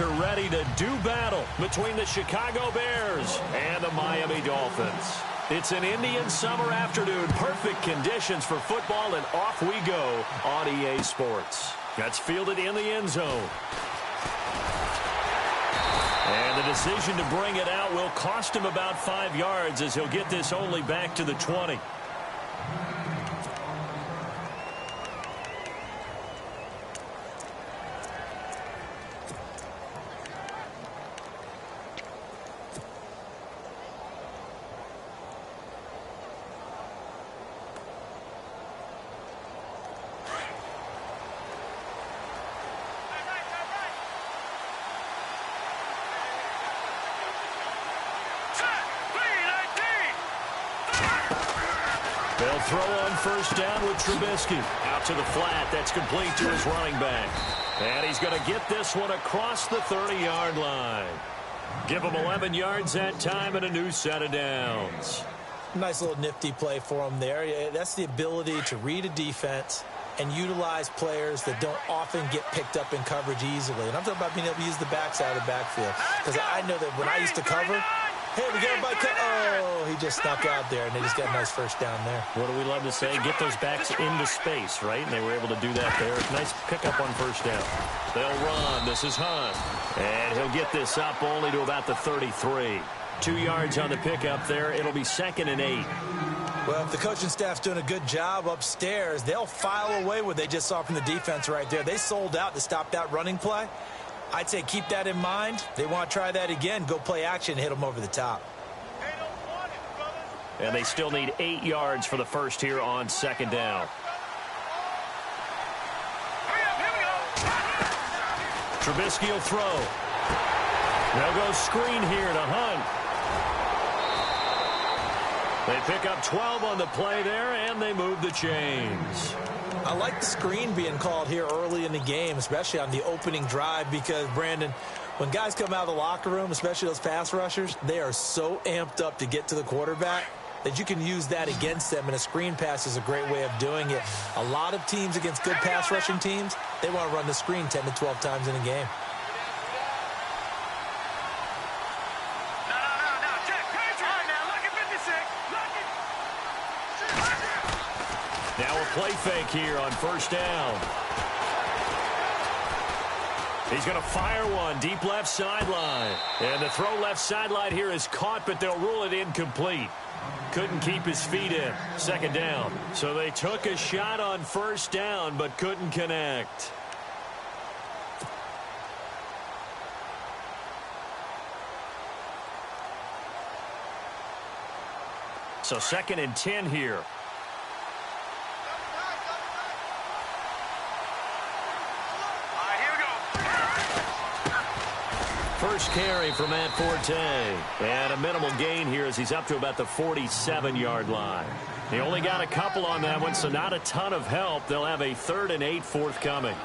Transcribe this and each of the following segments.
fans are ready to do battle between the Chicago Bears and the Miami Dolphins. It's an Indian summer afternoon. Perfect conditions for football, and off we go on EA Sports. That's fielded in the end zone. And the decision to bring it out will cost him about 5 yards as he'll get this only back to the 20. They'll throw on first down with Trubisky. Out to the flat. That's complete to his running back. And he's going to get this one across the 30-yard line. Give him 11 yards that time and a new set of downs. Nice little nifty play for him there. That's the ability to read a defense and utilize players that don't often get picked up in coverage easily. And I'm talking about being able to use the backside of the backfield. Because I know that when I used to cover, hey, we got a bike cut. Oh, he just snuck out there, and they just got a nice first down there. What do we love to say? Get those backs into space, right? And they were able to do that there. Nice pickup on first down. They'll run. This is Hunt. And he'll get this up only to about the 33. 2 yards on the pickup there. It'll be 2nd and 8. Well, if the coaching staff's doing a good job upstairs, they'll file away what they just saw from the defense right there. They sold out to stop that running play. I'd say keep that in mind. They want to try that again. Go play action, hit them over the top. And they still need 8 yards for the first here on 2nd down. Trubisky will throw. They'll go screen here to Hunt. They pick up 12 on the play there, and they move the chains. I like the screen being called here early in the game, especially on the opening drive, because, Brandon, when guys come out of the locker room, especially those pass rushers, they are so amped up to get to the quarterback that you can use that against them, and a screen pass is a great way of doing it. A lot of teams against good pass rushing teams, they want to run the screen 10 to 12 times in a game. Now a play fake here on first down. He's going to fire one deep left sideline. And the throw left sideline here is caught, but they'll rule it incomplete. Couldn't keep his feet in. 2nd down. So they took a shot on first down, but couldn't connect. So 2nd and 10 here. First carry for Matt Forte. And a minimal gain here as he's up to about the 47-yard line. He only got a couple on that one, so not a ton of help. They'll have a 3rd and 8 forthcoming.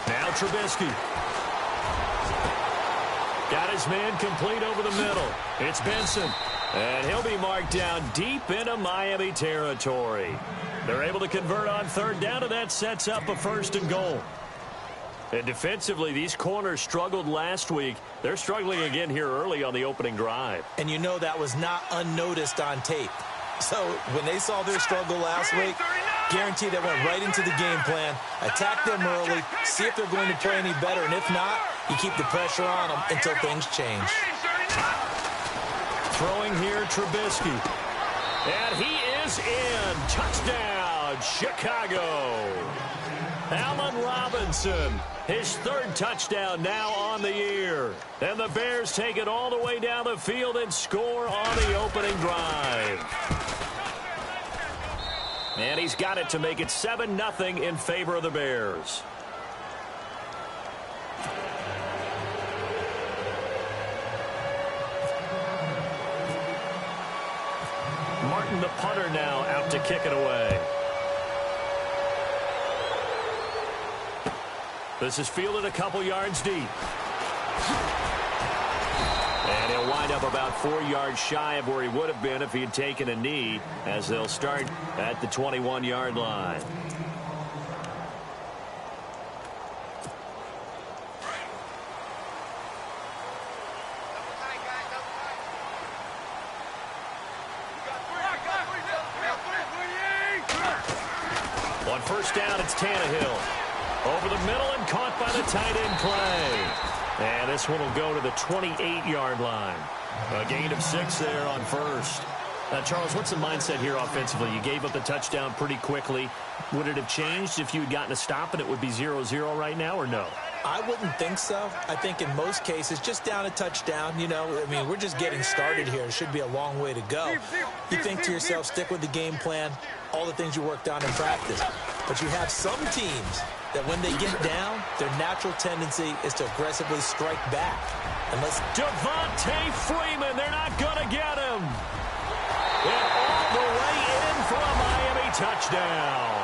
Now Trubisky. Got his man complete over the middle. It's Benson. And he'll be marked down deep into Miami territory. They're able to convert on 3rd down, and that sets up a 1st and goal. And defensively, these corners struggled last week. They're struggling again here early on the opening drive. And you know that was not unnoticed on tape. So when they saw their struggle last week, guaranteed they went right into the game plan, attack them early, see if they're going to play any better, and if not, you keep the pressure on them until things change. Throwing here, Trubisky. And he is in. Touchdown, Chicago. Allen Robinson, his 3rd touchdown now on the year. And the Bears take it all the way down the field and score on the opening drive. And he's got it to make it 7-0 in favor of the Bears. Martin, the punter, now out to kick it away. This is fielded a couple yards deep. And he'll wind up about 4 yards shy of where he would have been if he had taken a knee, as they'll start at the 21-yard line. On first down, it's Tannehill. Over the middle and caught by the tight end Clay. And this one will go to the 28-yard line. A gain of 6 there on first. Charles, what's the mindset here offensively? You gave up the touchdown pretty quickly. Would it have changed if you had gotten a stop and it would be 0-0 right now, or no? I wouldn't think so. I think in most cases, just down a touchdown, you know, I mean, we're just getting started here. It should be a long way to go. You think to yourself, stick with the game plan, all the things you worked on in practice. But you have some teams that when they get down, their natural tendency is to aggressively strike back. Unless Devontae Freeman, they're not going to get him. And all the way in for a Miami touchdown.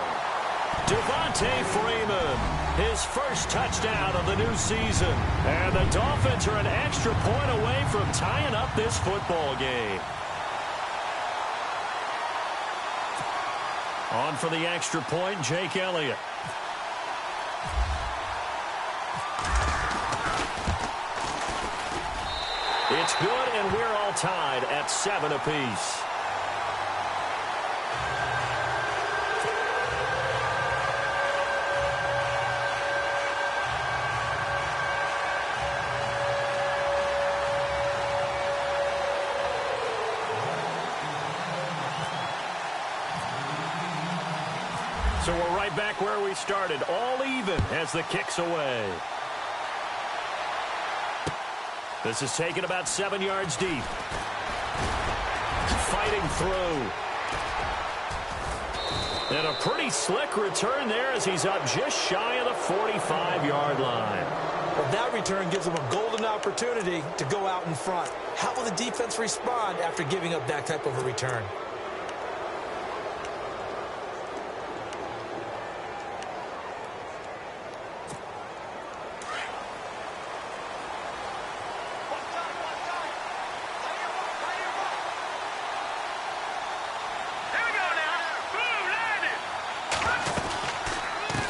Devontae Freeman, his first touchdown of the new season. And the Dolphins are an extra point away from tying up this football game. On for the extra point, Jake Elliott. It's good, and we're all tied at 7 apiece. So we're right back where we started, all even as the kick's away. This is taken about 7 yards deep. Fighting through. And a pretty slick return there as he's up just shy of the 45-yard line. Well, that return gives him a golden opportunity to go out in front. How will the defense respond after giving up that type of a return?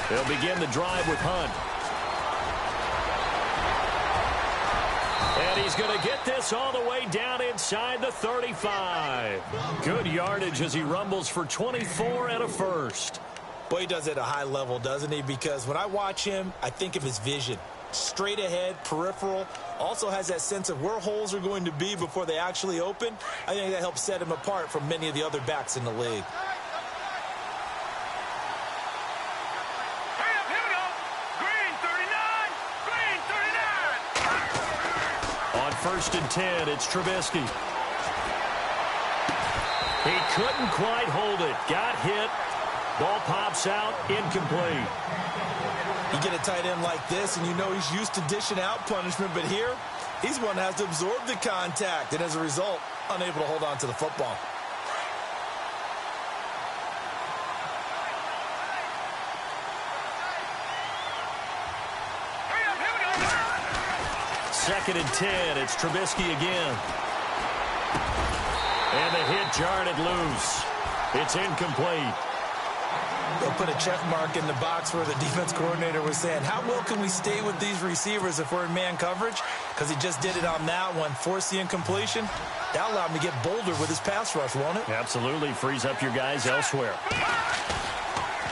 They'll begin the drive with Hunt. And he's going to get this all the way down inside the 35. Good yardage as he rumbles for 24 and a first. Boy, he does it at a high level, doesn't he? Because when I watch him, I think of his vision. Straight ahead, peripheral. Also has that sense of where holes are going to be before they actually open. I think that helps set him apart from many of the other backs in the league. First and 10, it's Trubisky. He couldn't quite hold it. Got hit. Ball pops out, incomplete. You get a tight end like this, and you know he's used to dishing out punishment, but here, he's one that has to absorb the contact, and as a result, unable to hold on to the football. Second and 10, it's Trubisky again. And the hit jarred it loose. It's incomplete. They'll put a check mark in the box where the defense coordinator was saying, how well can we stay with these receivers if we're in man coverage? Because he just did it on that one, forced the incompletion. That'll allow him to get bolder with his pass rush, won't it? Absolutely, frees up your guys elsewhere.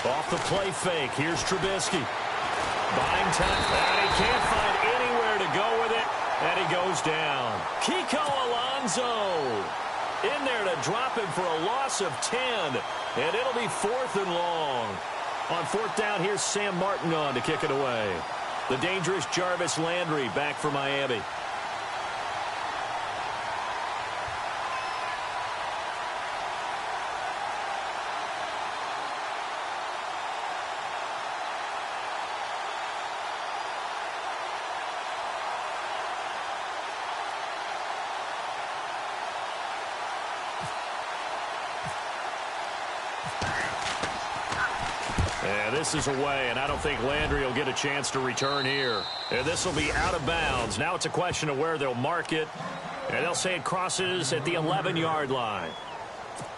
Off the play fake, here's Trubisky. Buying time, and he can't find anywhere to go with it, and he goes down. Kiko Alonso in there to drop him for a loss of 10, and it'll be 4th and long. On 4th down, here's Sam Martin on to kick it away. The dangerous Jarvis Landry back for Miami. And this is away, and I don't think Landry will get a chance to return here. And this will be out of bounds. Now it's a question of where they'll mark it, and they'll say it crosses at the 11-yard line.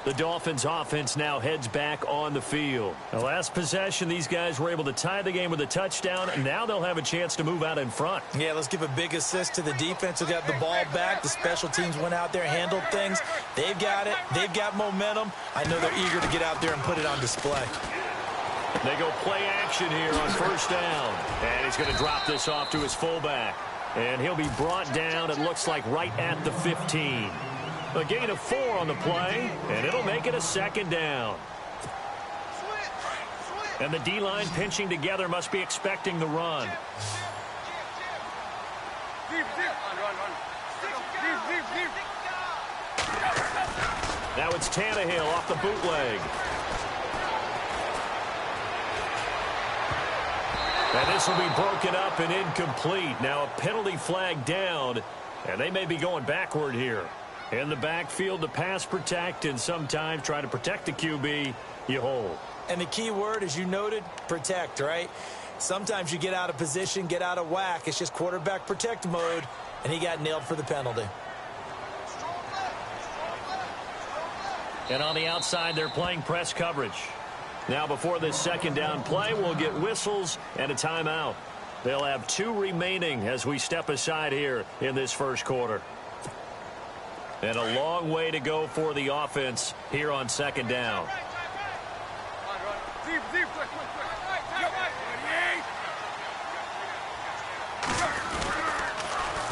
The Dolphins offense now heads back on the field. The last possession, these guys were able to tie the game with a touchdown, and now they'll have a chance to move out in front. Yeah, let's give a big assist to the defense who got the ball back. The special teams went out there, handled things. They've got it. They've got momentum. I know they're eager to get out there and put it on display. They go play action here on first down. And he's going to drop this off to his fullback. And he'll be brought down, it looks like, right at the 15. A gain of 4 on the play, and it'll make it a second down. And the D-line pinching together must be expecting the run. Now it's Tannehill off the bootleg. And this will be broken up and incomplete. Now a penalty flag down, and they may be going backward here. In the backfield to pass protect, and sometimes try to protect the QB, you hold. And the key word, as you noted, protect, right? Sometimes you get out of position, get out of whack. It's just quarterback protect mode, and he got nailed for the penalty. And on the outside, they're playing press coverage. Now before this second down play, we'll get whistles and a timeout. They'll have 2 remaining as we step aside here in this first quarter. And a long way to go for the offense here on second down.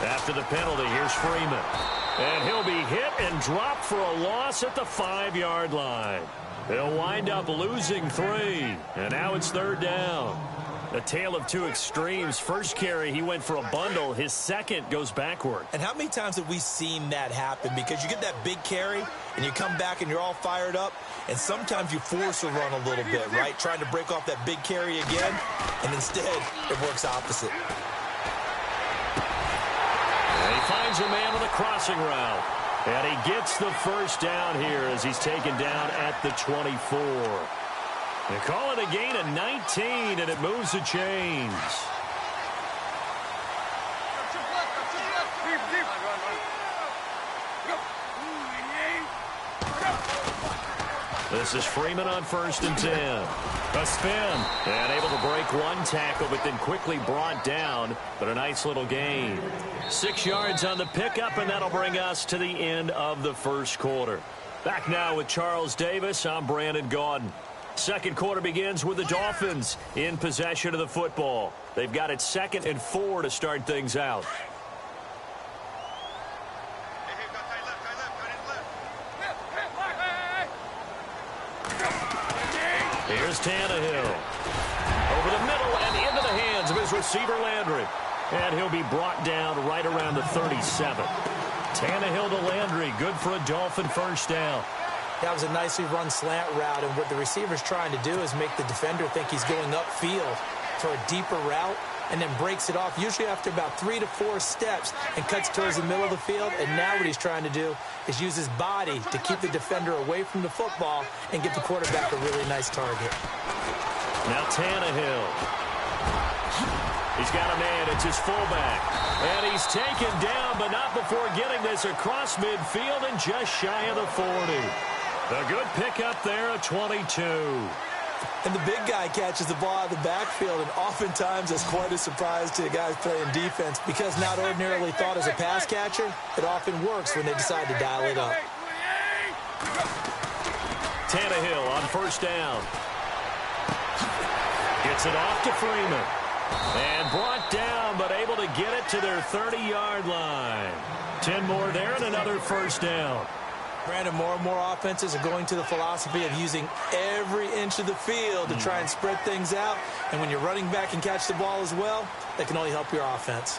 After the penalty, here's Freeman. And he'll be hit and dropped for a loss at the 5-yard line. They'll wind up losing 3. And now it's third down. A tale of 2 extremes. First carry, he went for a bundle. His second goes backward. And how many times have we seen that happen? Because you get that big carry, and you come back and you're all fired up, and sometimes you force a run a little bit, right? Trying to break off that big carry again, and instead it works opposite. And he finds a man on the crossing route. And he gets the first down here as he's taken down at the 24. They call it a gain of 19, and it moves the chains. This is Freeman on 1st and 10. A spin. And able to break one tackle, but then quickly brought down. But a nice little gain. 6 yards on the pickup, and that'll bring us to the end of the first quarter. Back now with Charles Davis. I'm Brandon Gaudin. Second quarter begins with the Dolphins in possession of the football. They've got it 2nd and 4 to start things out. Here's Tannehill. Over the middle and into the hands of his receiver Landry. And he'll be brought down right around the 37. Tannehill to Landry. Good for a Dolphin first down. That was a nicely run slant route, and what the receiver's trying to do is make the defender think he's going upfield for a deeper route, and then breaks it off, usually after about 3 to 4 steps, and cuts towards the middle of the field. And now what he's trying to do is use his body to keep the defender away from the football and give the quarterback a really nice target. Now Tannehill. He's got a man. It's his fullback. And he's taken down, but not before getting this across midfield and just shy of the 40. A good pickup there, a 22. And the big guy catches the ball out of the backfield, and oftentimes it's quite a surprise to the guys playing defense, because not ordinarily thought as a pass catcher, it often works when they decide to dial it up. Tannehill on first down. Gets it off to Freeman. And brought down, but able to get it to their 30-yard line. 10 more there and another first down. Brandon, more and more offenses are going to the philosophy of using every inch of the field to try and spread things out. And when you're running back and catch the ball as well, that can only help your offense.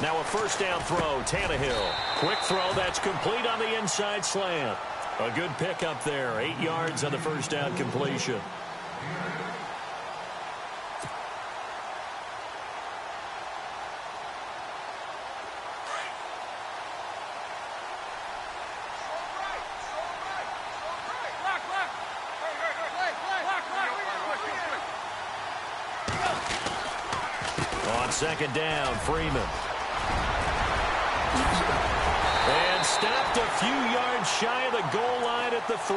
Now a first down throw, Tannehill. Quick throw, that's complete on the inside slant. A good pickup there, 8 yards on the first down completion. second down, Freeman. And stopped a few yards shy of the goal line at the 3.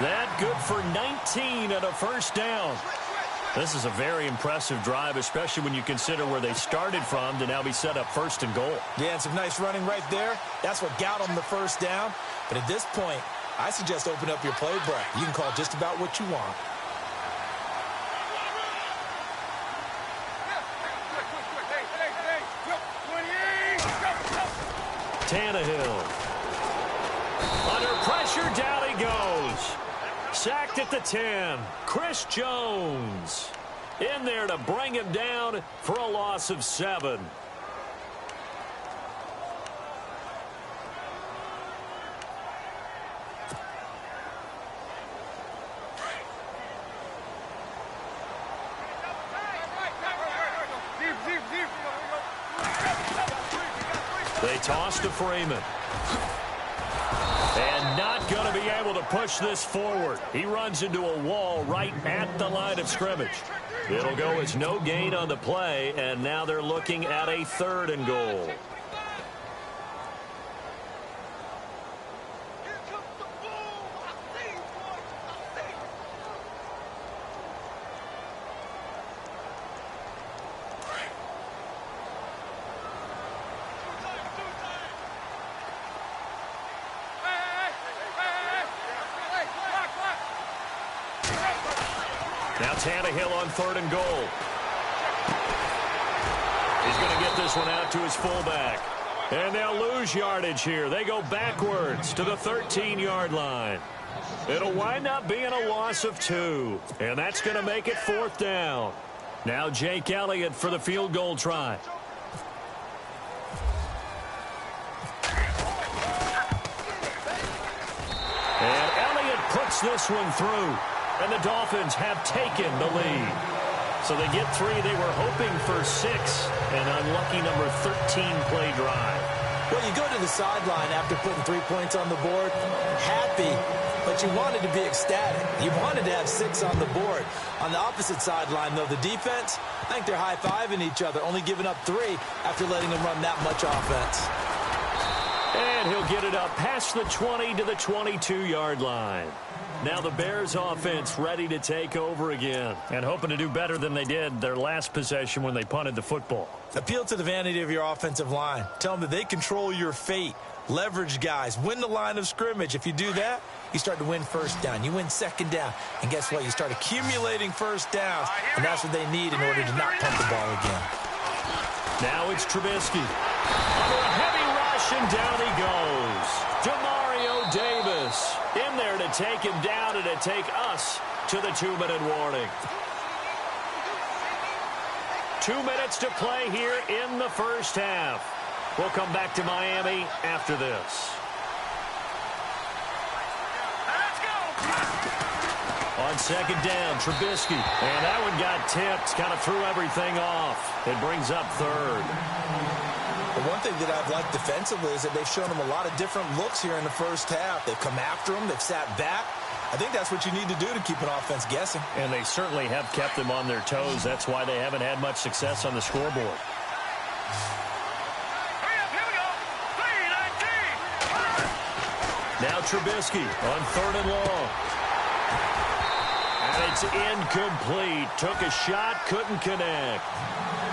That good for 19 and a first down. This is a very impressive drive, especially when you consider where they started from to now be set up first and goal. Yeah, and some nice running right there. That's what got them the first down. But at this point, I suggest open up your playbook. You can call just about what you want. Tannehill. Under pressure, down he goes. Sacked at the 10. Chris Jones in there to bring him down for a loss of 7. They toss to Freeman. And not going to be able to push this forward. He runs into a wall right at the line of scrimmage. It'll go as no gain on the play, and now they're looking at a 3rd and goal. Now Tannehill on 3rd and goal. He's going to get this one out to his fullback. And they'll lose yardage here. They go backwards to the 13-yard line. It'll wind up being a loss of 2. And that's going to make it 4th down. Now Jake Elliott for the field goal try. And Elliott puts this one through. And the Dolphins have taken the lead. So they get 3. They were hoping for 6. An unlucky number 13 play drive. Well, you go to the sideline after putting 3 points on the board, happy, but you wanted to be ecstatic. You wanted to have 6 on the board. On the opposite sideline, though, the defense, I think they're high-fiving each other, only giving up 3 after letting them run that much offense. And he'll get it up past the 20 to the 22-yard line. Now the Bears offense ready to take over again and hoping to do better than they did their last possession when they punted the football. Appeal to the vanity of your offensive line. Tell them that they control your fate. Leverage guys. Win the line of scrimmage. If you do that, you start to win first down. You win second down. And guess what? You start accumulating first downs. And that's what they need in order to not punt the ball again. Now it's Trubisky. Under a heavy rush, and down he goes. Demario Davis in there to take him down and to take us to the 2-minute warning. 2 minutes to play here in the first half. We'll come back to Miami after this. On second down, Trubisky. And that one got tipped, kind of threw everything off. It brings up 3rd. But one thing that I've liked defensively is that they've shown them a lot of different looks here in the first half. They've come after them. They've sat back. I think that's what you need to do to keep an offense guessing. And they certainly have kept them on their toes. That's why they haven't had much success on the scoreboard. Now Trubisky on 3rd and long. And it's incomplete. Took a shot, couldn't connect.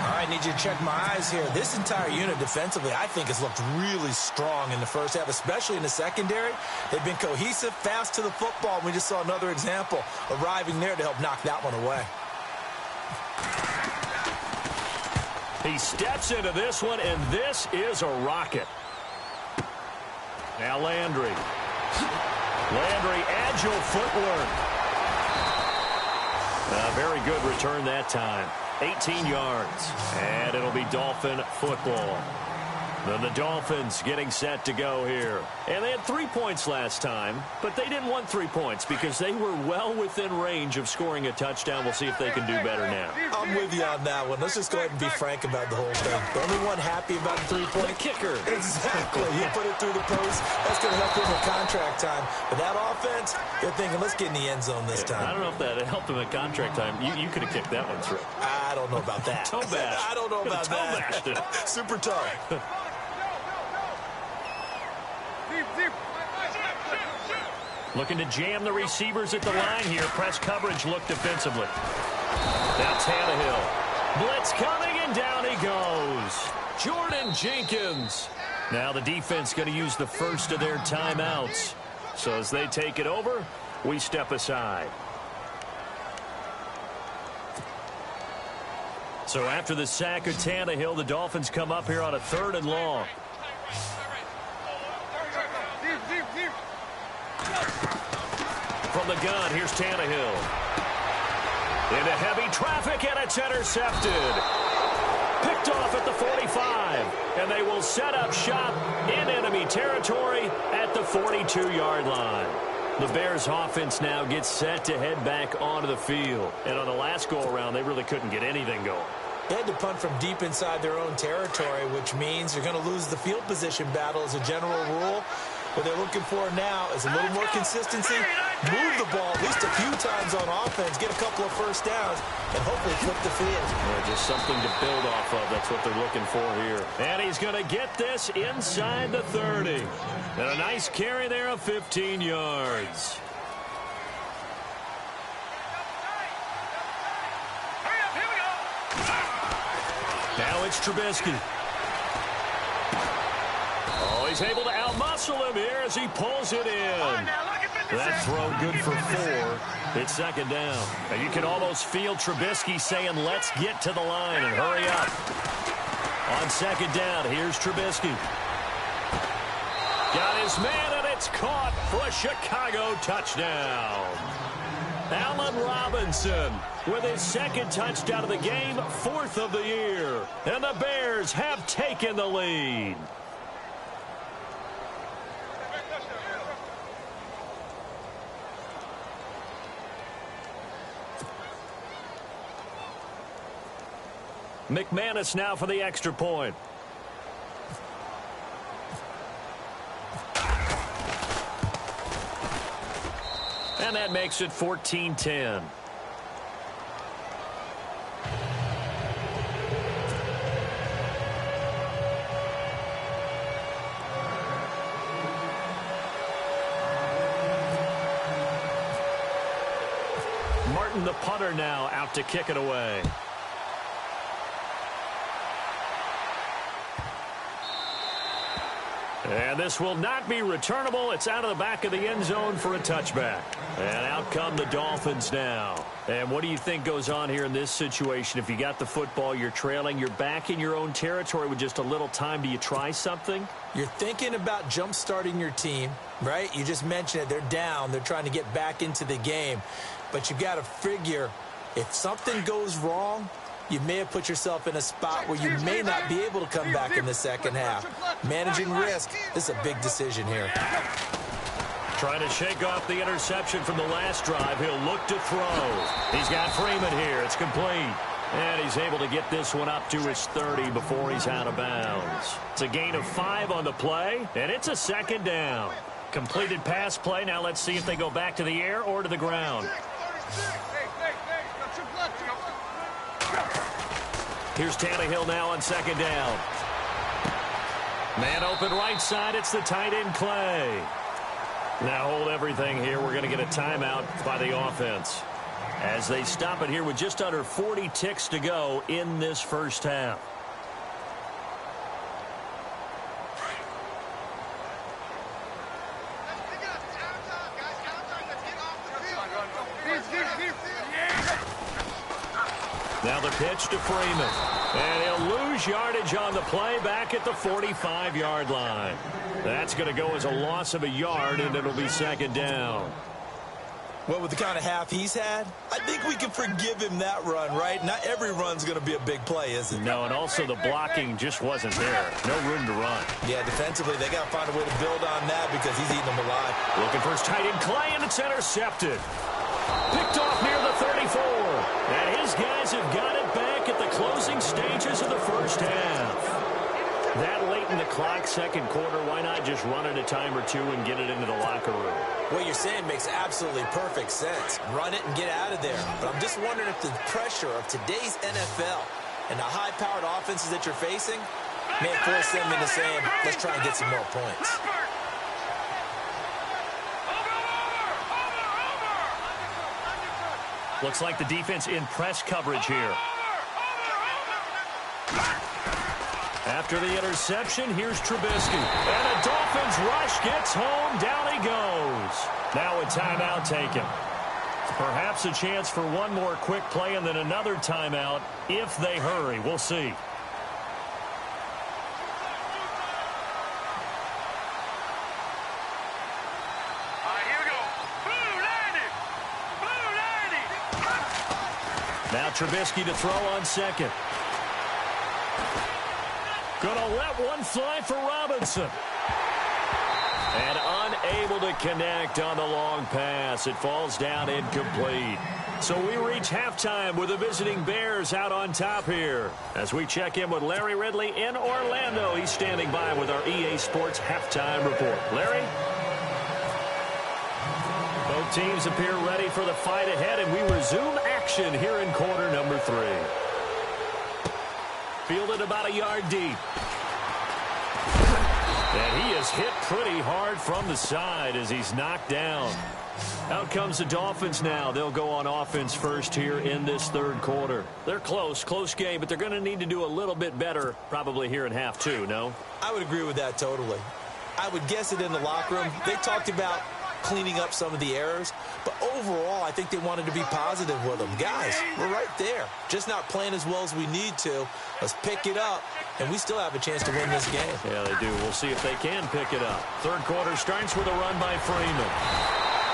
All right, need you to check my eyes here. This entire unit defensively, I think, has looked really strong in the first half, especially in the secondary. They've been cohesive, fast to the football. We just saw another example arriving there to help knock that one away. He steps into this one, and this is a rocket. Now Landry. Landry, agile footwork. A very good return that time. 18 yards, and it'll be Dolphin football. Then the Dolphins getting set to go here. And they had 3 points last time, but they didn't want 3 points because they were well within range of scoring a touchdown. We'll see if they can do better now. I'm with you on that one. Let's just go ahead and be frank about the whole thing. The only one happy about the 3-point kicker. Exactly. You put it through the post. That's going to help him with contract time. But that offense, they're thinking, let's get in the end zone this time. I don't know if that helped him at contract time. You could have kicked that one through. I don't know about that. Toe bash. I don't know about that. Bashed. Super toe. Looking to jam the receivers at the line here. Press coverage look defensively. Now Tannehill. Blitz coming, and down he goes. Jordan Jenkins. Now the defense going to use the first of their timeouts. So as they take it over, we step aside. So after the sack of Tannehill, the Dolphins come up here on a 3rd and long. From the gun, here's Tannehill. Into heavy traffic, and it's intercepted. Picked off at the 45, and they will set up shop in enemy territory at the 42-yard line. The Bears offense now gets set to head back onto the field. And on the last go-around, they really couldn't get anything going. They had to punt from deep inside their own territory, which means you're going to lose the field position battle as a general rule. What they're looking for now is a little more consistency, move the ball at least a few times on offense, get a couple of first downs, and hopefully flip the field. Yeah, just something to build off of. That's what they're looking for here. And he's going to get this inside the 30. And a nice carry there of 15 yards. Now it's Trubisky. Oh, he's able to outmuscle him here as he pulls it in. That throw good for 4. It's 2nd down. And you can almost feel Trubisky saying, let's get to the line and hurry up. On 2nd down, here's Trubisky. Got his man, and it's caught for a Chicago touchdown. Allen Robinson with his 2nd touchdown of the game, 4th of the year. And the Bears have taken the lead. McManus now for the extra point. And that makes it 14-10. Martin, the punter, now out to kick it away. And this will not be returnable. It's out of the back of the end zone for a touchback. And out come the Dolphins now. And what do you think goes on here in this situation? If you got the football, you're trailing, you're back in your own territory with just a little time. Do you try something? You're thinking about jump-starting your team, right? You just mentioned it. They're down. They're trying to get back into the game. But you've got to figure if something goes wrong, you may have put yourself in a spot where you may not be able to come back in the second half. Managing risk, this is a big decision here. Trying to shake off the interception from the last drive. He'll look to throw. He's got Freeman here. It's complete. And he's able to get this one up to his 30 before he's out of bounds. It's a gain of 5 on the play, and it's a 2nd down. Completed pass play. Now let's see if they go back to the air or to the ground. Here's Tannehill now on 2nd down. Man open right side. It's the tight end Clay. Now hold everything here. We're going to get a timeout by the offense as they stop it here with just under 40 ticks to go in this first half. Now the pitch to Freeman. And he'll lose yardage on the play back at the 45-yard line. That's going to go as a loss of a yard, and it'll be 2nd down. Well, with the kind of half he's had, I think we can forgive him that run, right? Not every run's going to be a big play, is it? No, and also the blocking just wasn't there. No room to run. Yeah, defensively, they got to find a way to build on that because he's eating them alive. Looking for his tight end Clay, and it's intercepted. Picked off near the 34. And his guys have got it back at the closing stages of the first half. That late in the clock, second quarter, why not just run it a time or two and get it into the locker room? What you're saying makes absolutely perfect sense. Run it and get out of there. But I'm just wondering if the pressure of today's NFL and the high-powered offenses that you're facing may force them into saying, let's try and get some more points. Looks like the defense in press coverage here. After the interception, here's Trubisky. And a Dolphins rush gets home. Down he goes. Now a timeout taken. Perhaps a chance for one more quick play and then another timeout if they hurry. We'll see. Here we go. Blue 90. Now Trubisky to throw on second. Gonna let one fly for Robinson. And unable to connect on the long pass. It falls down incomplete. So we reach halftime with the visiting Bears out on top here. As we check in with Larry Ridley in Orlando. He's standing by with our EA Sports halftime report. Larry? Both teams appear ready for the fight ahead, and we resume action here in quarter number 3. Fielded about a yard deep. And he is hit pretty hard from the side as he's knocked down. Out comes the Dolphins now. They'll go on offense first here in this third quarter. They're close game, but they're going to need to do a little bit better probably here in half 2, no? I would agree with that totally. I would guess it in the locker room. They talked about cleaning up some of the errors, but overall, I think they wanted to be positive with them. Guys, we're right there. Just not playing as well as we need to. Let's pick it up, and we still have a chance to win this game. Yeah, they do. We'll see if they can pick it up. Third quarter starts with a run by Freeman.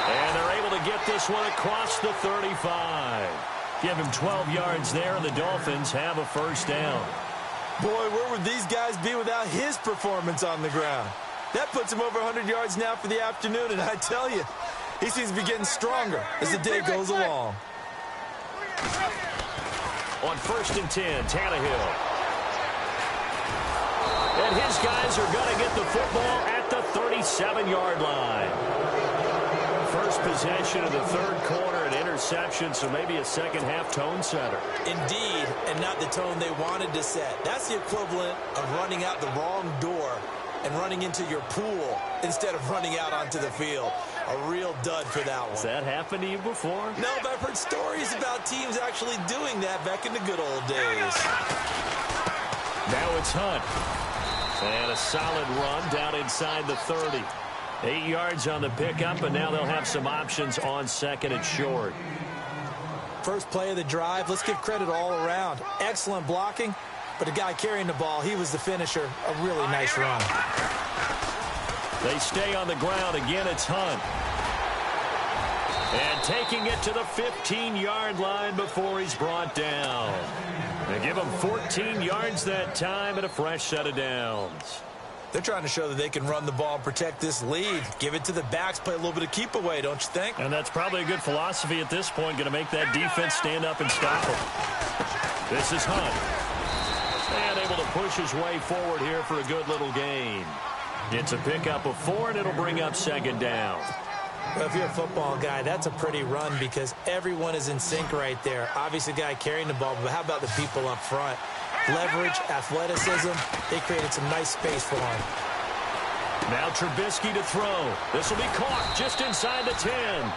And they're able to get this one across the 35. Give him 12 yards there, and the Dolphins have a first down. Boy, where would these guys be without his performance on the ground? That puts him over 100 yards now for the afternoon, and I tell you, he seems to be getting stronger as the day goes along. On 1st and 10, Tannehill. And his guys are going to get the football at the 37-yard line. First possession of the third quarter, an interception, so maybe a second-half tone setter. Indeed, and not the tone they wanted to set. That's the equivalent of running out the wrong door and running into your pool instead of running out onto the field. A real dud for that one. Has that happened to you before? No, but I've heard stories about teams actually doing that back in the good old days. Now it's Hunt. And a solid run down inside the 30. 8 yards on the pickup, and now they'll have some options on second and short. First play of the drive, let's give credit all around. Excellent blocking. But the guy carrying the ball, he was the finisher. A really nice run. They stay on the ground. Again, it's Hunt. And taking it to the 15-yard line before he's brought down. They give him 14 yards that time and a fresh set of downs. They're trying to show that they can run the ball and protect this lead. Give it to the backs, play a little bit of keep away, don't you think? And that's probably a good philosophy at this point, going to make that defense stand up and stop him. This is Hunt. And able to push his way forward here for a good little gain. It's a pickup of 4, and it'll bring up second down. Well, if you're a football guy, that's a pretty run because everyone is in sync right there. Obviously, the guy carrying the ball, but how about the people up front? Leverage, athleticism, they created some nice space for him. Now Trubisky to throw. This will be caught just inside the 10.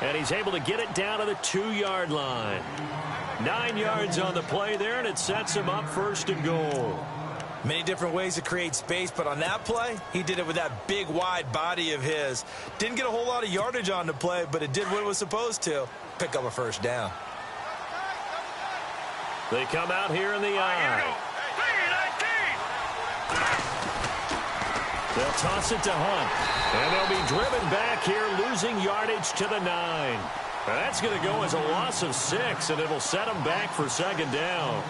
And he's able to get it down to the 2-yard line. 9 yards on the play there, and it sets him up first and goal. Many different ways to create space, but on that play, he did it with that big, wide body of his. Didn't get a whole lot of yardage on the play, but it did what it was supposed to. Pick up a first down. They come out here in the eye. They'll toss it to Hunt. And they'll be driven back here, losing yardage to the 9. Now that's going to go as a loss of 6, and it'll set them back for second down.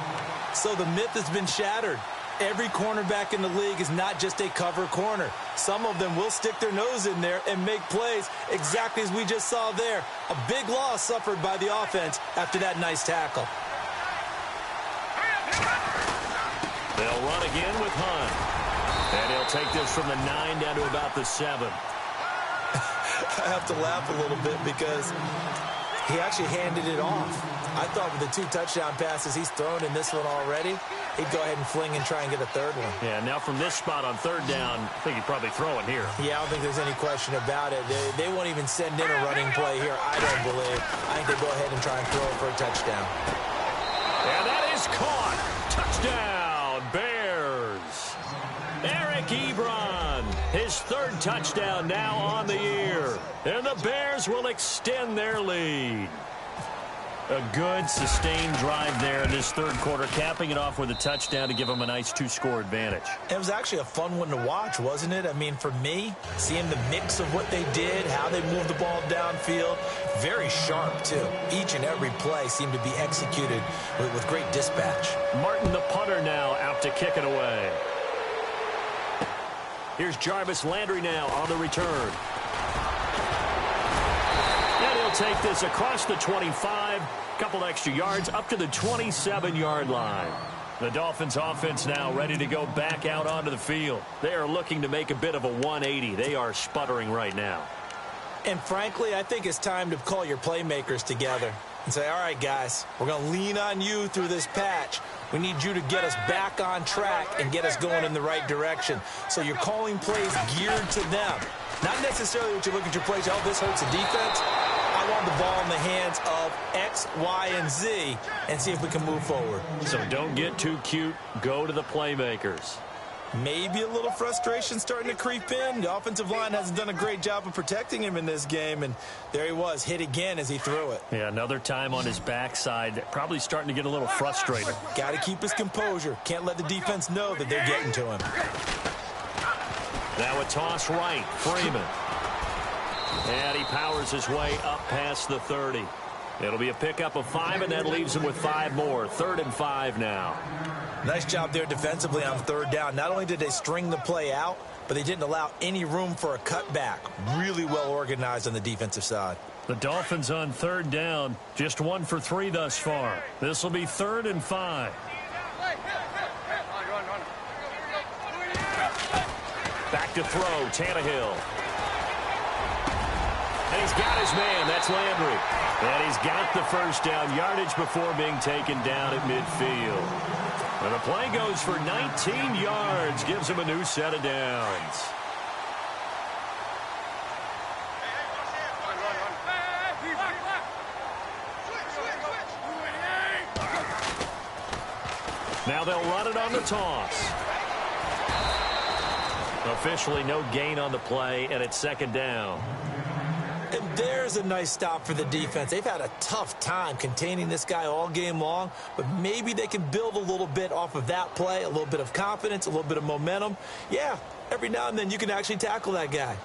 So the myth has been shattered. Every cornerback in the league is not just a cover corner. Some of them will stick their nose in there and make plays exactly as we just saw there. A big loss suffered by the offense after that nice tackle. They'll run again with Hunt. And he'll take this from the 9 down to about the 7. I have to laugh a little bit because he actually handed it off. I thought with the 2 touchdown passes he's thrown in this one already, he'd go ahead and fling and try and get a 3rd one. Yeah, now from this spot on 3rd down, I think he'd probably throw it here. Yeah, I don't think there's any question about it. They won't even send in a running play here, I don't believe. I think they go ahead and try and throw it for a touchdown. And that is caught. Touchdown, Bears. Eric Ebron, his 3rd touchdown now on the year. And the Bears will extend their lead. A good, sustained drive there in this 3rd quarter, capping it off with a touchdown to give them a nice 2-score advantage. It was actually a fun one to watch, wasn't it? I mean, for me, seeing the mix of what they did, how they moved the ball downfield, very sharp, too. Each and every play seemed to be executed with great dispatch. Martin, the punter, now out to kick it away. Here's Jarvis Landry now on the return. And he'll take this across the 25, couple extra yards up to the 27-yard line. The Dolphins offense now ready to go back out onto the field. They are looking to make a bit of a 180. They are sputtering right now. And frankly, I think it's time to call your playmakers together and say, all right, guys, we're going to lean on you through this patch. We need you to get us back on track and get us going in the right direction. So you're calling plays geared to them. Not necessarily what you look at your plays, oh, this hurts the defense. I want the ball in the hands of X, Y, and Z and see if we can move forward. So don't get too cute. Go to the playmakers. Maybe a little frustration starting to creep in. The offensive line hasn't done a great job of protecting him in this game, and there he was, hit again as he threw it. Yeah, another time on his backside, probably starting to get a little frustrated. Got to keep his composure. Can't let the defense know that they're getting to him. Now a toss right, Freeman. And he powers his way up past the 30. It'll be a pickup of 5, and that leaves him with 5 more. 3rd and 5 now. Nice job there defensively on 3rd down. Not only did they string the play out, but they didn't allow any room for a cutback. Really well organized on the defensive side. The Dolphins on 3rd down, just 1 for 3 thus far. This will be 3rd and 5. Back to throw, Tannehill. And he's got his man, that's Landry. And he's got the 1st down yardage before being taken down at midfield. And the play goes for 19 yards, gives him a new set of downs. Now they'll run it on the toss. Officially no gain on the play, and it's 2nd down. And there's a nice stop for the defense. They've had a tough time containing this guy all game long, but maybe they can build a little bit off of that play, a little bit of confidence, a little bit of momentum. Yeah, every now and then you can actually tackle that guy.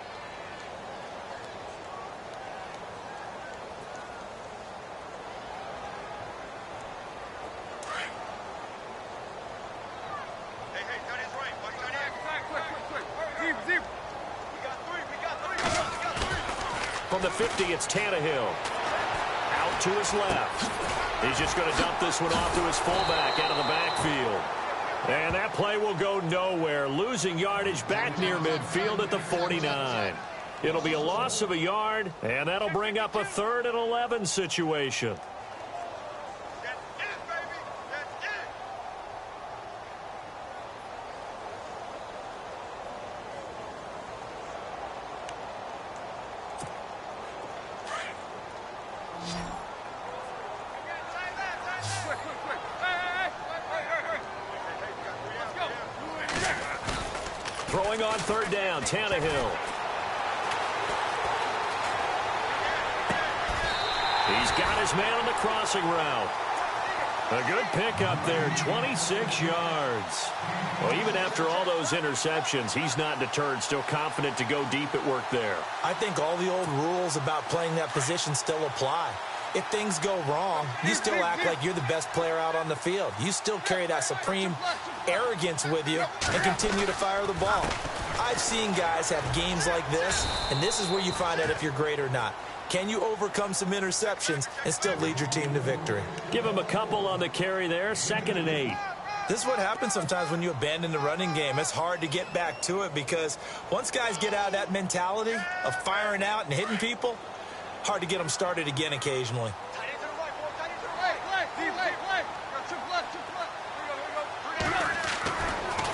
From the 50, it's Tannehill. Out to his left. He's just going to dump this one off to his fullback out of the backfield. And that play will go nowhere, losing yardage back near midfield at the 49. It'll be a loss of a yard, and that'll bring up a 3rd and 11 situation. Throwing on 3rd down, Tannehill. He's got his man on the crossing route. A good pickup there, 26 yards. Well, even after all those interceptions, he's not deterred, still confident to go deep at work there. I think all the old rules about playing that position still apply. If things go wrong, you still act like you're the best player out on the field. You still carry that supreme arrogance with you and continue to fire the ball. I've seen guys have games like this, and this is where you find out if you're great or not. Can you overcome some interceptions and still lead your team to victory? Give him a couple on the carry there, 2nd and 8. This is what happens sometimes when you abandon the running game. It's hard to get back to it because once guys get out of that mentality of firing out and hitting people, hard to get them started again occasionally.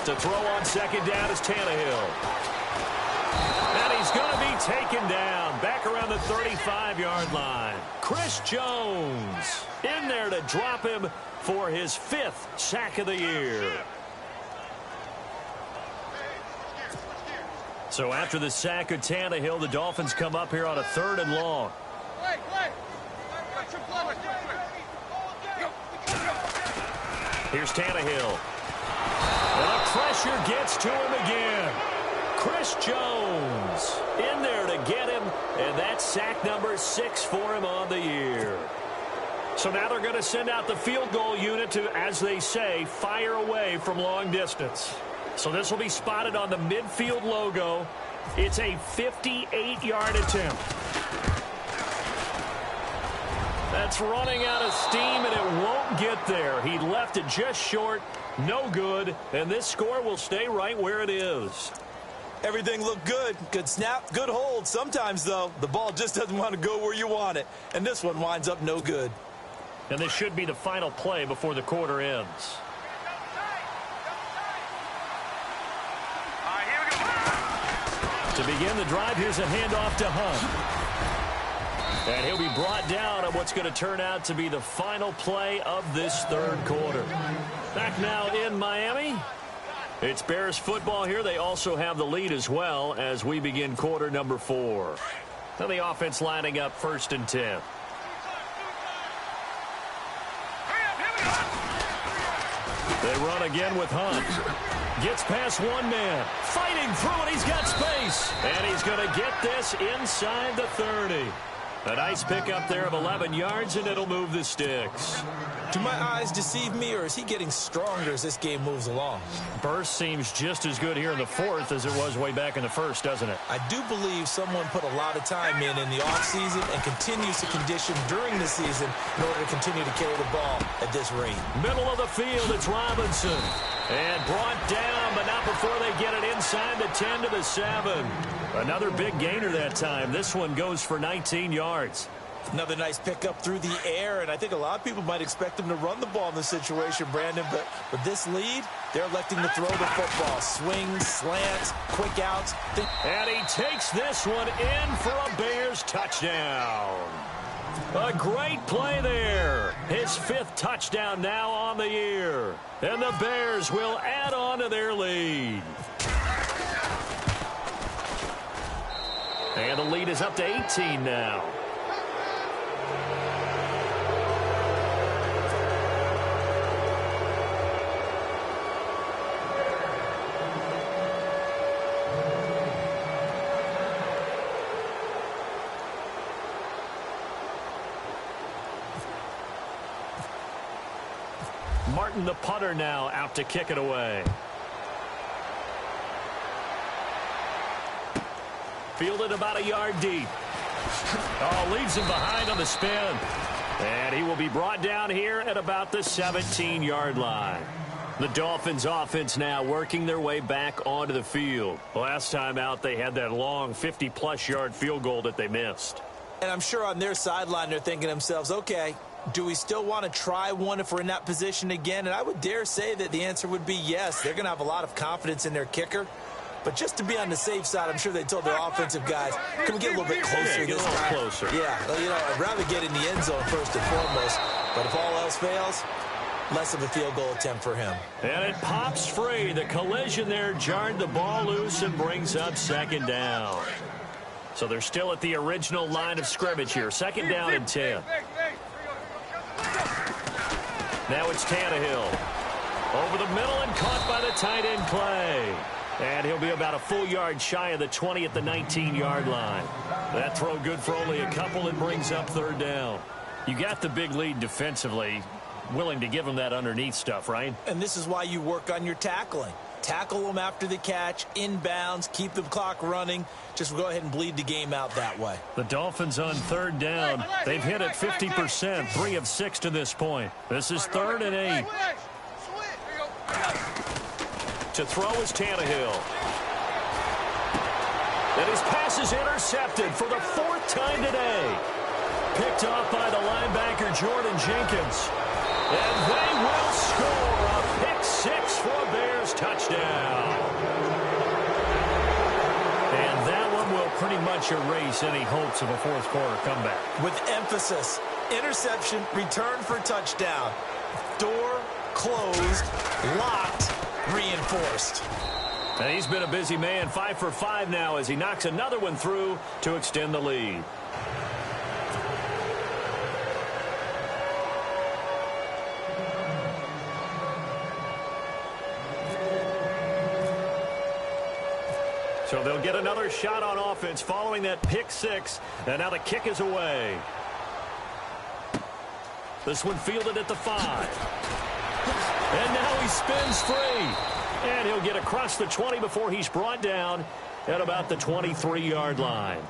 To throw on second down is Tannehill. And he's going to be taken down back around the 35-yard line. Chris Jones in there to drop him for his 5th sack of the year. So after the sack of Tannehill, the Dolphins come up here on a 3rd and long. Here's Tannehill. And the pressure gets to him again. Chris Jones in there to get him, and that's sack number 6 for him on the year. So now they're going to send out the field goal unit to, as they say, fire away from long distance. So this will be spotted on the midfield logo. It's a 58-yard attempt. That's running out of steam, and it won't get there. He left it just short, no good, and this score will stay right where it is. Everything looked good. Good snap, good hold. Sometimes, though, the ball just doesn't want to go where you want it, and this one winds up no good. And this should be the final play before the quarter ends. To begin the drive, here's a handoff to Hunt. And he'll be brought down on what's going to turn out to be the final play of this 3rd quarter. Back now in Miami. It's Bears football here. They also have the lead as well as we begin quarter number 4. Now the offense lining up 1st and 10. They run again with Hunt. Gets past one man. Fighting through it. He's got space. And he's going to get this inside the 30. A nice pickup there of 11 yards, and it'll move the sticks. Do my eyes deceive me, or is he getting stronger as this game moves along? Burst seems just as good here in the 4th as it was way back in the 1st, doesn't it? I do believe someone put a lot of time in the offseason and continues to condition during the season in order to continue to carry the ball at this rate. Middle of the field, it's Robinson. And brought down, but not before they get it inside the 10 to the 7. Another big gainer that time. This one goes for 19 yards. Another nice pickup through the air, and I think a lot of people might expect them to run the ball in this situation, Brandon, but with this lead, they're electing to throw the football. Swings, slants, quick outs. And he takes this one in for a Bears touchdown. A great play there. His 5th touchdown now on the year. And the Bears will add on to their lead. And the lead is up to 18 now. Martin, the punter, now out to kick it away. Fielded about a yard deep. Oh, leaves him behind on the spin. And he will be brought down here at about the 17-yard line. The Dolphins offense now working their way back onto the field. Last time out, they had that long 50-plus yard field goal that they missed. And I'm sure on their sideline, they're thinking to themselves, okay, do we still want to try one if we're in that position again? And I would dare say that the answer would be yes. They're going to have a lot of confidence in their kicker. But just to be on the safe side, I'm sure they told their offensive guys, can we get a little bit closer this time? Closer. Yeah, you know, I'd rather get in the end zone first and foremost. But if all else fails, less of a field goal attempt for him. And it pops free. The collision there jarred the ball loose and brings up 2nd down. So they're still at the original line of scrimmage here. 2nd down and 10. Now it's Tannehill. Over the middle and caught by the tight end Clay. And he'll be about a full yard shy of the 20 at the 19-yard line. That throw good for only a couple and brings up 3rd down. You got the big lead defensively. Willing to give them that underneath stuff, right? And this is why you work on your tackling. Tackle them after the catch, inbounds, keep the clock running. Just go ahead and bleed the game out that way. The Dolphins on 3rd down. They've hit it 50%, 3 of 6 to this point. This is 3rd and 8. To throw is Tannehill. And his pass is intercepted for the 4th time today. Picked off by the linebacker, Jordan Jenkins. And they will score a pick 6 for a Bears touchdown. And that one will pretty much erase any hopes of a fourth-quarter comeback. With emphasis, interception, return for touchdown. Door closed, locked, reinforced. And he's been a busy man, 5 for 5 now as he knocks another one through to extend the lead. So they'll get another shot on offense following that pick 6. And now the kick is away. This one fielded at the 5. And now he spins free. And he'll get across the 20 before he's brought down at about the 23-yard line.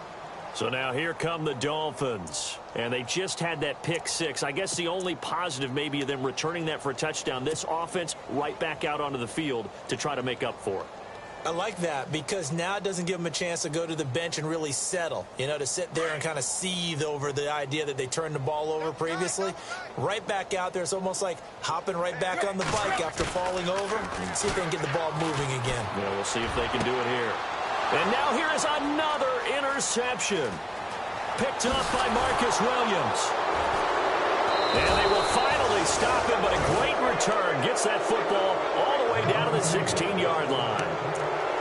So now here come the Dolphins. And they just had that pick 6. I guess the only positive maybe of them returning that for a touchdown. This offense right back out onto the field to try to make up for it. I like that because now it doesn't give them a chance to go to the bench and really settle, to sit there and kind of seethe over the idea that they turned the ball over previously. Right back out there, it's almost like hopping right back on the bike after falling over and see if they can get the ball moving again. Yeah, we'll see if they can do it here. And now here is another interception. Picked up by Marcus Williams. And they will finally stop him, but a great return gets that football all the way down to the 16-yard line.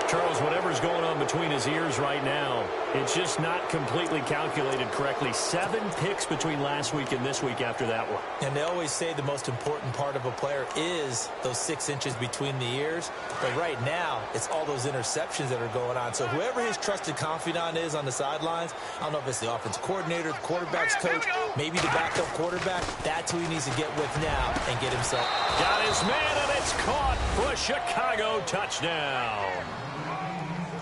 Charles, whatever's going on between his ears right now, it's just not completely calculated correctly. 7 picks between last week and this week after that one. And they always say the most important part of a player is those 6 inches between the ears. But right now, it's all those interceptions that are going on. So whoever his trusted confidant is on the sidelines, I don't know if it's the offensive coordinator, the quarterback's coach, maybe the backup quarterback, that's who he needs to get with now and get himself. Got his man, and it's caught for a Chicago touchdown.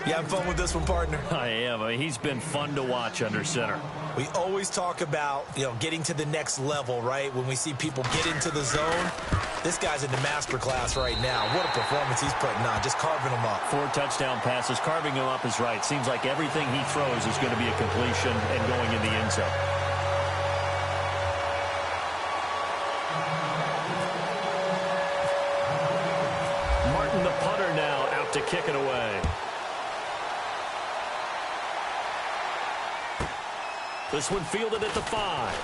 You having fun with this one, partner? I am. He's been fun to watch under center. We always talk about, getting to the next level, right? When we see people get into the zone, this guy's in the master class right now. What a performance he's putting on, just carving them up. 4 touchdown passes. Carving him up is right. Seems like everything he throws is going to be a completion and going in the end zone. Martin, the punter, now out to kick it away. This one fielded at the 5.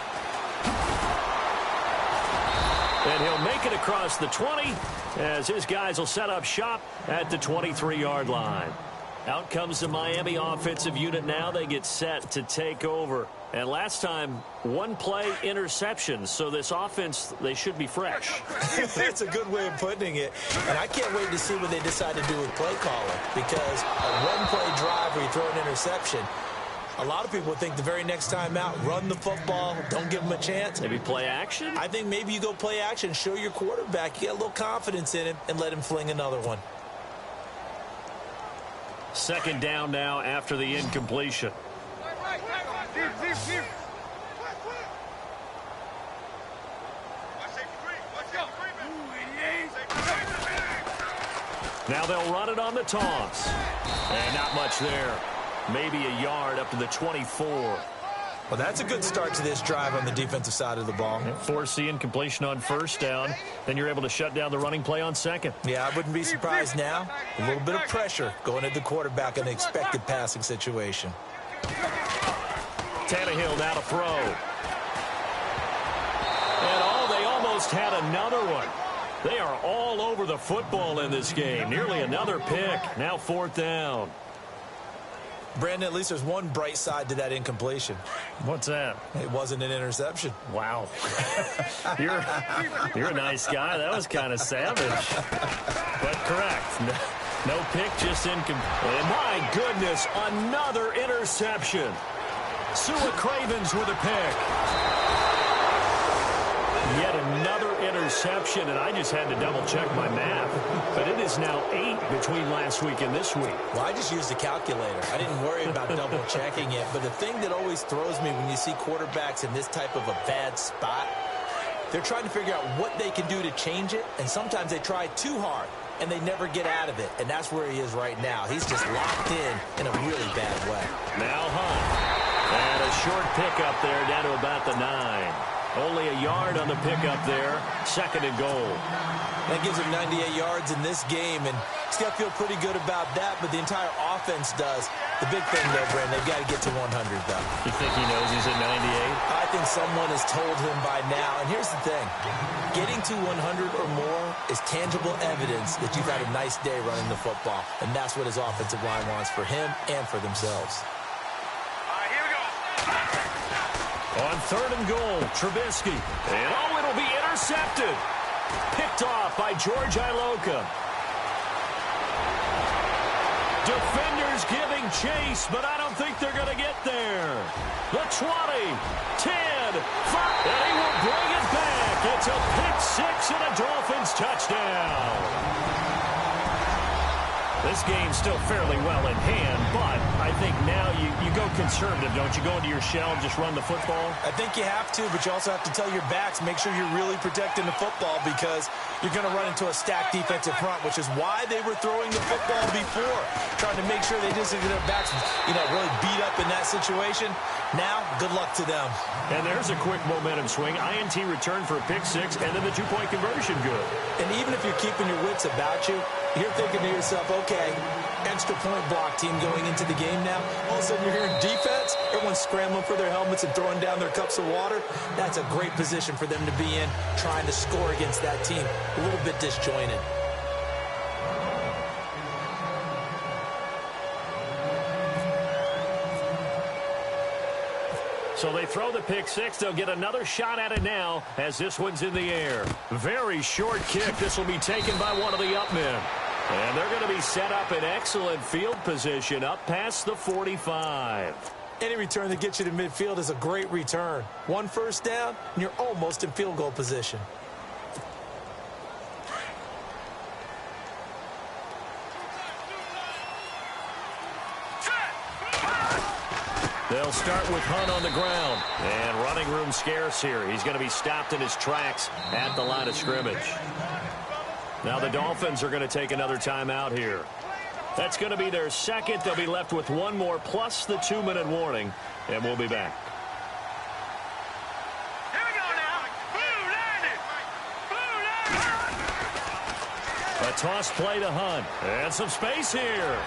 And he'll make it across the 20 as his guys will set up shop at the 23-yard line. Out comes the Miami offensive unit now. They get set to take over. And last time, 1 play interception. So this offense, they should be fresh. That's a good way of putting it. And I can't wait to see what they decide to do with play calling. Because a 1-play drive where you throw an interception, a lot of people think the very next time out, run the football, don't give them a chance. Maybe play action? I think maybe you go play action, show your quarterback, you get a little confidence in him, and let him fling another one. 2nd down now after the incompletion. Now they'll run it on the toss. And not much there. Maybe a yard up to the 24. Well, that's a good start to this drive on the defensive side of the ball. Force the incompletion on 1st down. Then you're able to shut down the running play on 2nd. Yeah, I wouldn't be surprised now. A little bit of pressure going at the quarterback in the expected passing situation. Tannehill now to throw. And they almost had another one. They are all over the football in this game. Nearly another pick. Now 4th down. Brandon, at least there's one bright side to that incompletion. What's that? It wasn't an interception. Wow. You're a nice guy. That was kind of savage. But correct. No pick, just incomplete. And my goodness, another interception. Sua Cravens with a pick. Yet another interception, and I just had to double-check my math. But it is now 8 between last week and this week. Well, I just used the calculator. I didn't worry about double-checking it. But the thing that always throws me when you see quarterbacks in this type of a bad spot They're trying to figure out what they can do to change it, and sometimes they try too hard, and they never get out of it, and that's where he is right now. He's just locked in a really bad way. Now Hunt. And a short pickup there down to about the 9. Only a yard on the pickup there. 2nd and goal. That gives him 98 yards in this game, and he's got to feel pretty good about that, but the entire offense does. The big thing, though, Brandon, they've got to get to 100, though. You think he knows he's at 98? I think someone has told him by now, and here's the thing. Getting to 100 or more is tangible evidence that you've had a nice day running the football, and that's what his offensive line wants for him and for themselves. On 3rd and goal, Trubisky. And it'll be intercepted. Picked off by George Iloka. Defenders giving chase, but I don't think they're going to get there. The 20, 10, 5, and he will bring it back. It's a pick-6 and a Dolphins touchdown. This game's still fairly well in hand, but I think now you go conservative, don't you? Go into your shell and just run the football? I think you have to, but you also have to tell your backs, make sure you're really protecting the football because you're going to run into a stacked defensive front, which is why they were throwing the football before, trying to make sure they just get their backs, really beat up in that situation. Now, good luck to them. And there's a quick momentum swing. INT return for a pick-6, and then the 2-point conversion good. And even if you're keeping your wits about you, you're thinking to yourself, okay, extra point block team going into the game now. All of a sudden you're hearing defense. Everyone's scrambling for their helmets and throwing down their cups of water. That's a great position for them to be in, trying to score against that team. A little bit disjointed. So they throw the pick-6. They'll get another shot at it now as this one's in the air. Very short kick. This will be taken by one of the up men. And they're going to be set up in excellent field position up past the 45. Any return that gets you to midfield is a great return. 1 first down, and you're almost in field goal position. They'll start with Hunt on the ground. And running room scarce here. He's going to be stopped in his tracks at the line of scrimmage. Now the Dolphins are going to take another timeout here. That's going to be their 2nd. They'll be left with 1 more plus the 2-minute warning. And we'll be back. Here we go now. Blue line it. A toss play to Hunt. And some space here.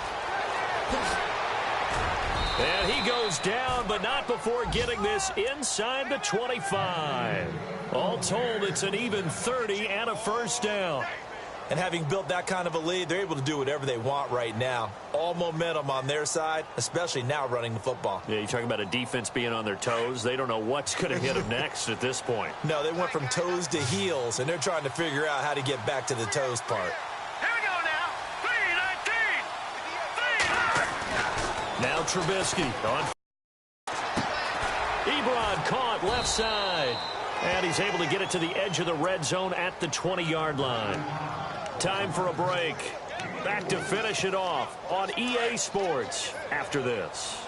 And he goes down, but not before getting this inside the 25. All told, it's an even 30 and a first down. And having built that kind of a lead, they're able to do whatever they want right now. All momentum on their side, especially now running the football. Yeah, you're talking about a defense being on their toes. They don't know what's going to hit them next at this point. No, they went from toes to heels, and they're trying to figure out how to get back to the toes part. Now Trubisky on. Ebron caught left side. And he's able to get it to the edge of the red zone at the 20-yard line. Time for a break. Back to finish it off on EA Sports after this.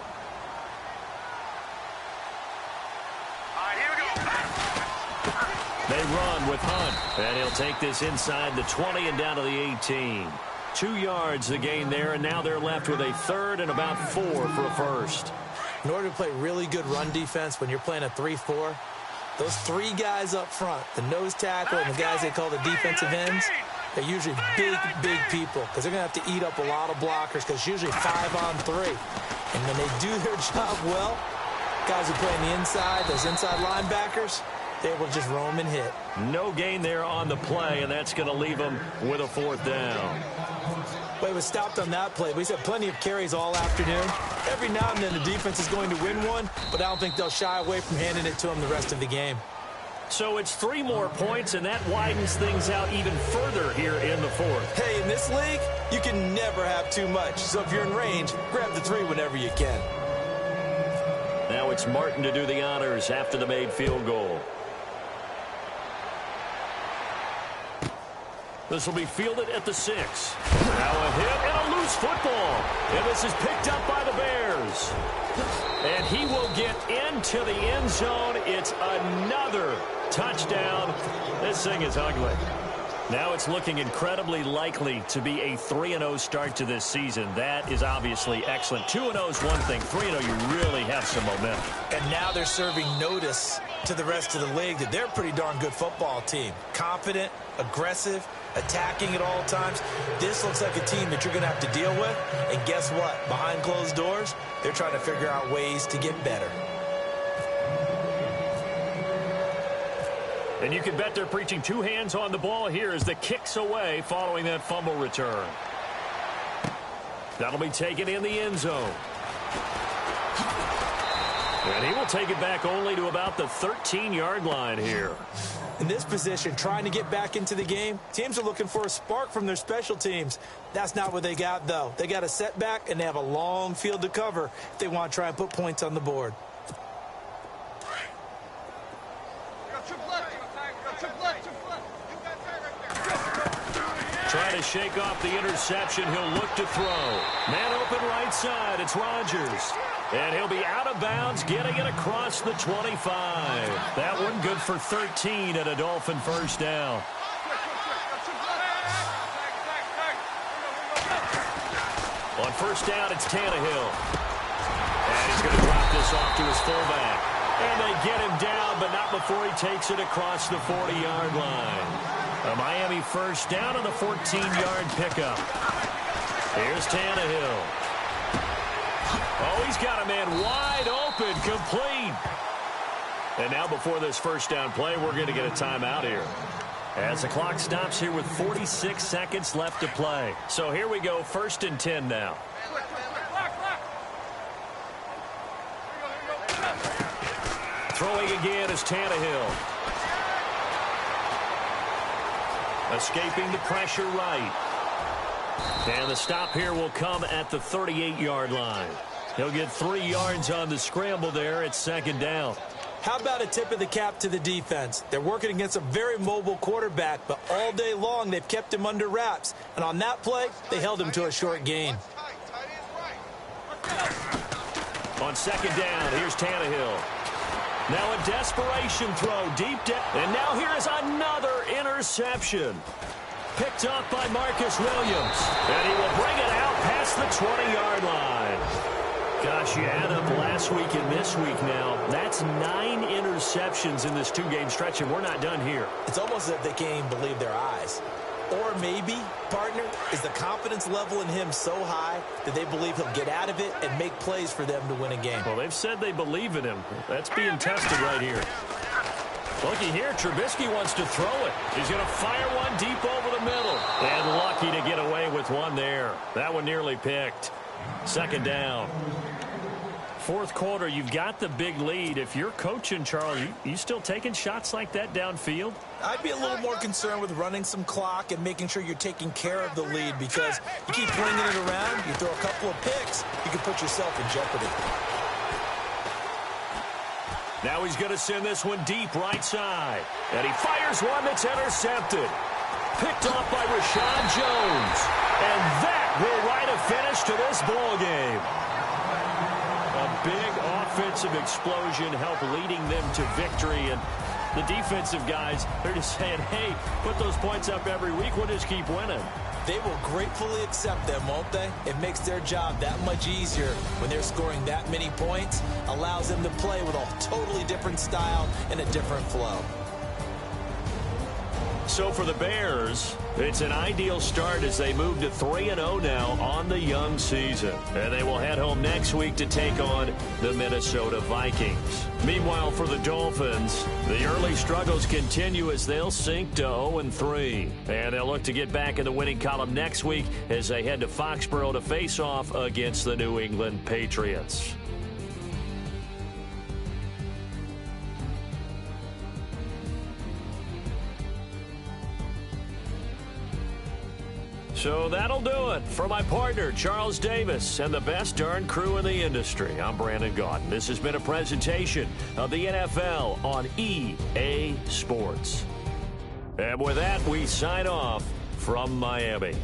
All right, here we go. They run with Hunt. And he'll take this inside the 20 and down to the 18. 2 yards the gain there, and now they're left with a 3rd and about 4 for a first. In order to play really good run defense when you're playing a 3-4, those 3 guys up front, the nose tackle and the guys they call the defensive ends, they're usually big people because they're going to have to eat up a lot of blockers because it's usually 5 on 3. And when they do their job well, guys who play on the inside, those inside linebackers, they're able to just roam and hit. No gain there on the play, and that's going to leave them with a 4th down. But it was stopped on that play. We've had plenty of carries all afternoon. Every now and then the defense is going to win one, but I don't think they'll shy away from handing it to them the rest of the game. So it's 3 more points, and that widens things out even further here in the 4th. Hey, in this league, you can never have too much. So if you're in range, grab the 3 whenever you can. Now it's Martin to do the honors after the made field goal. This will be fielded at the 6. Now a hit and a loose football. And this is picked up by the Bears. goes. And he will get into the end zone. It's another touchdown. This thing is ugly. Now it's looking incredibly likely to be a 3-0 start to this season. That is obviously excellent. 2-0 is one thing. 3-0, you really have some momentum. And now they're serving notice to the rest of the league that they're a pretty darn good football team. Confident, aggressive, attacking at all times. This looks like a team that you're going to have to deal with. And guess what? Behind closed doors, they're trying to figure out ways to get better. And you can bet they're preaching two hands on the ball here as the kick's away following that fumble return. That'll be taken in the end zone. And he will take it back only to about the 13-yard line here. In this position, trying to get back into the game, teams are looking for a spark from their special teams. That's not what they got, though. They got a setback, and they have a long field to cover if they want to try and put points on the board. Trying to shake off the interception. He'll look to throw. Man open right side. It's Rodgers. And he'll be out of bounds, getting it across the 25. That one good for 13 and a Dolphin first down. On first down, it's Tannehill. And he's going to drop this off to his fullback. And they get him down, but not before he takes it across the 40-yard line. A Miami first down on the 14-yard pickup. Here's Tannehill. Oh, he's got a man wide open, complete. And now before this first down play, we're going to get a timeout here. As the clock stops here with 46 seconds left to play. So here we go, 1st and 10 now. Throwing again is Tannehill. Escaping the pressure right. And the stop here will come at the 38-yard line. He'll get 3 yards on the scramble there. It's 2nd down. How about a tip of the cap to the defense? They're working against a very mobile quarterback, but all day long they've kept him under wraps. And on that play, they held him to a short gain. On 2nd down, here's Tannehill. Now a desperation throw deep down. And now here is another interception. Picked up by Marcus Williams. And he will bring it out past the 20-yard line. Gosh, you add up last week and this week now. That's 9 interceptions in this 2-game stretch, and we're not done here. It's almost as if they can't even believe their eyes. Or maybe, partner, is the confidence level in him so high that they believe he'll get out of it and make plays for them to win a game. Well, they've said they believe in him. That's being tested right here. Looky here, Trubisky wants to throw it. He's going to fire one deep over the middle. And lucky to get away with one there. That one nearly picked. 2nd down. 4th quarter, you've got the big lead. If you're coaching, Charles, you still taking shots like that downfield? I'd be a little more concerned with running some clock and making sure you're taking care of the lead, because you keep bringing it around, you throw a couple of picks, you can put yourself in jeopardy. Now he's going to send this one deep right side. And he fires one that's intercepted. Picked off by Rashad Jones. And that will write a finish to this ball game. A big offensive explosion helped leading them to victory. And the defensive guys, they're just saying, hey, put those points up every week. We'll just keep winning. They will gratefully accept them, won't they? It makes their job that much easier when they're scoring that many points. Allows them to play with a totally different style and a different flow. So for the Bears, it's an ideal start as they move to 3-0 now on the young season. And they will head home next week to take on the Minnesota Vikings. Meanwhile, for the Dolphins, the early struggles continue as they'll sink to 0-3. And they'll look to get back in the winning column next week as they head to Foxborough to face off against the New England Patriots. So that'll do it. For my partner, Charles Davis, and the best darn crew in the industry, I'm Brandon Gaudin. This has been a presentation of the NFL on EA Sports. And with that, we sign off from Miami.